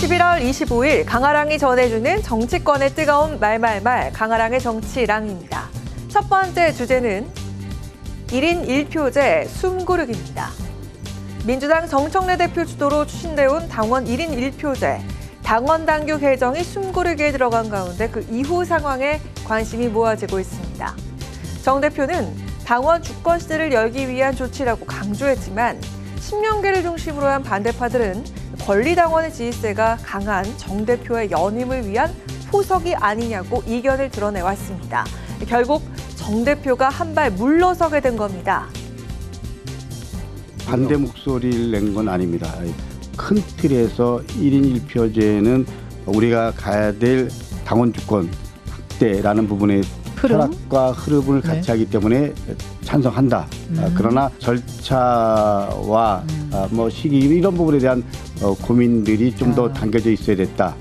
11월 25일 강아랑이 전해주는 정치권의 뜨거운 말말말 강아랑의 정치랑입니다. 첫 번째 주제는 1인 1표제 숨고르기입니다. 민주당 정청래 대표 주도로 추진돼온 당원 1인 1표제, 당원 당규 개정이 숨고르기에 들어간 가운데 그 이후 상황에 관심이 모아지고 있습니다. 정 대표는 당원 주권 시대를 열기 위한 조치라고 강조했지만 10년계를 중심으로 한 반대파들은 권리당원의 지지세가 강한 정 대표의 연임을 위한 포석이 아니냐고 이견을 드러내왔습니다. 결국 정 대표가 한 발 물러서게 된 겁니다. 반대 목소리를 낸 건 아닙니다. 큰 틀에서 1인 1표제는 우리가 가야 될 당원 주권 확대라는 부분에 철학과 흐름을 같이 하기 때문에 찬성한다. 그러나 절차와 시기 이런 부분에 대한 고민들이 좀 더 당겨져 있어야 됐다.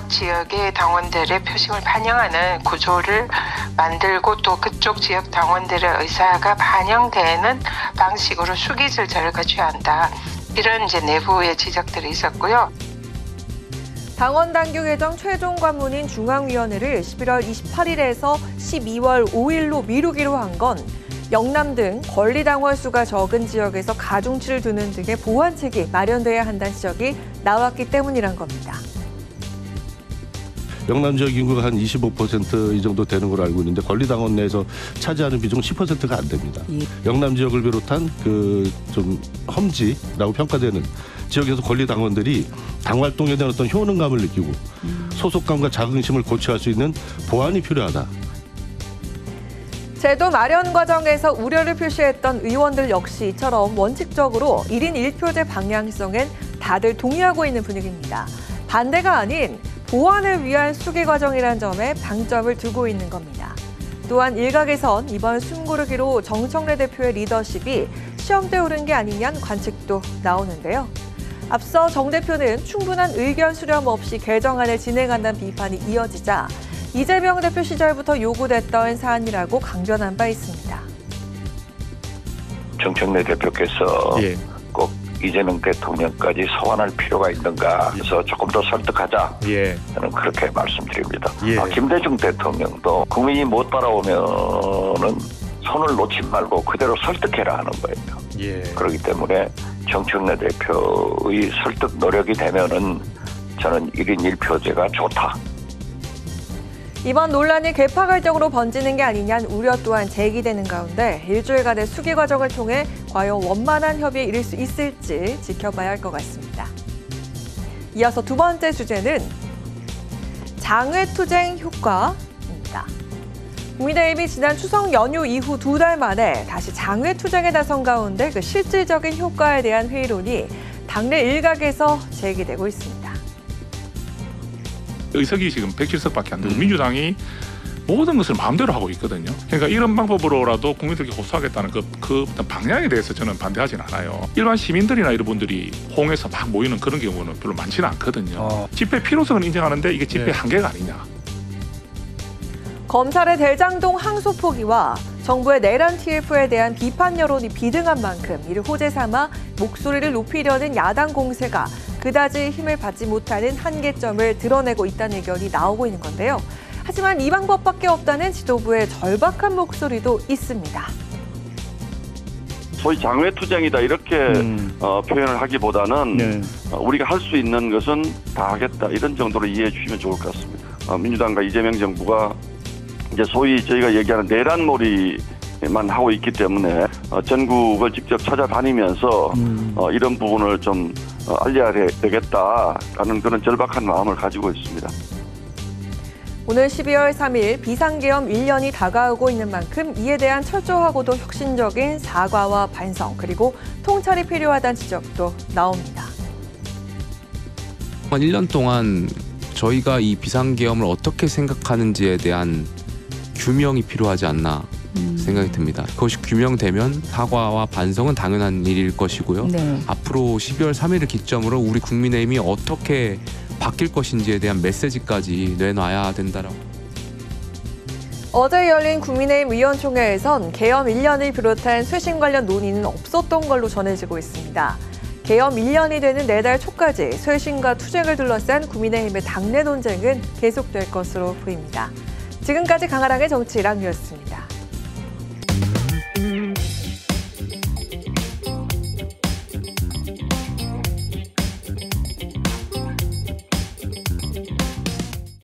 지역의 당원들의 표심을 반영하는 구조를 만들고 또 그쪽 지역 당원들의 의사가 반영되는 방식으로 수기 절차를 거쳐야 한다. 이런 이제 내부의 지적들이 있었고요. 당원 당규 개정 최종 관문인 중앙위원회를 11월 28일에서 12월 5일로 미루기로 한 건 영남 등 권리당원 수가 적은 지역에서 가중치를 두는 등의 보완책이 마련돼야 한다는 지적이 나왔기 때문이란 겁니다. 영남 지역 인구가 한 25% 이 정도 되는 걸로 알고 있는데 권리당원 내에서 차지하는 비중은 10%가 안 됩니다. 영남 지역을 비롯한 그 좀 험지라고 평가되는 지역에서 권리당원들이 당 활동에 대한 어떤 효능감을 느끼고 소속감과 자긍심을 고취할 수 있는 보완이 필요하다. 제도 마련 과정에서 우려를 표시했던 의원들 역시 이처럼 원칙적으로 1인 1표제 방향성엔 다들 동의하고 있는 분위기입니다. 반대가 아닌 보완을 위한 수기 과정이라는 점에 방점을 두고 있는 겁니다. 또한 일각에선 이번 숨고르기로 정청래 대표의 리더십이 시험대에 오른 게 아니냐는 관측도 나오는데요. 앞서 정 대표는 충분한 의견 수렴 없이 개정안을 진행한다는 비판이 이어지자 이재명 대표 시절부터 요구됐던 사안이라고 강변한 바 있습니다. 정청래 대표께서 꼭 이재명 대통령까지 소환할 필요가 있는가 해서 조금 더 설득하자. 저는 그렇게 말씀드립니다. 김대중 대통령도 국민이 못 따라오면은 손을 놓지 말고 그대로 설득해라 하는 거예요. 그렇기 때문에 정청래 대표의 설득 노력이 되면은 저는 1인 1표제가 좋다. 이번 논란이 개파갈등으로 번지는 게 아니냐는 우려 또한 제기되는 가운데 일주일간의 수기 과정을 통해 과연 원만한 협의에 이를 수 있을지 지켜봐야 할 것 같습니다. 이어서 두 번째 주제는 장외투쟁 효과입니다. 국민의힘이 지난 추석 연휴 이후 2달 만에 다시 장외투쟁에 나선 가운데 그 실질적인 효과에 대한 회의론이 당내 일각에서 제기되고 있습니다. 의석이 지금 107석밖에 안 되고 민주당이 모든 것을 마음대로 하고 있거든요. 그러니까 이런 방법으로라도 국민들에게 호소하겠다는 그 어떤 방향에 대해서 저는 반대하지는 않아요. 일반 시민들이나 이런 분들이 홍해서 막 모이는 그런 경우는 별로 많지는 않거든요. 집회 필요성은 인정하는데 이게 집회 한계가 아니냐. 검찰의 대장동 항소 포기와 정부의 내란 TF에 대한 비판 여론이 비등한 만큼 이를 호재 삼아 목소리를 높이려는 야당 공세가 그다지 힘을 받지 못하는 한계점을 드러내고 있다는 의견이 나오고 있는 건데요. 하지만 이 방법밖에 없다는 지도부의 절박한 목소리도 있습니다. 소위 장외투쟁이다 이렇게 표현을 하기보다는 우리가 할 수 있는 것은 다 하겠다 이런 정도로 이해해 주시면 좋을 것 같습니다. 민주당과 이재명 정부가 이제 소위 저희가 얘기하는 내란몰이만 하고 있기 때문에 전국을 직접 찾아다니면서 이런 부분을 좀 알려야 되겠다라는 그런 절박한 마음을 가지고 있습니다. 오늘 12월 3일 비상계엄 1년이 다가오고 있는 만큼 이에 대한 철저하고도 혁신적인 사과와 반성 그리고 통찰이 필요하다는 지적도 나옵니다. 1년 동안 저희가 이 비상계엄을 어떻게 생각하는지에 대한 규명이 필요하지 않나 생각이 듭니다. 그것이 규명되면 사과와 반성은 당연한 일일 것이고요. 앞으로 12월 3일을 기점으로 우리 국민의힘이 어떻게 바뀔 것인지에 대한 메시지까지 내놔야 된다라고. 어제 열린 국민의힘 의원총회에선 계엄 1년을 비롯한 쇄신 관련 논의는 없었던 걸로 전해지고 있습니다. 개엄 1년이 되는 내달 초까지 쇄신과 투쟁을 둘러싼 국민의힘의 당내 논쟁은 계속될 것으로 보입니다. 지금까지 강아랑의 정치랑이었습니다.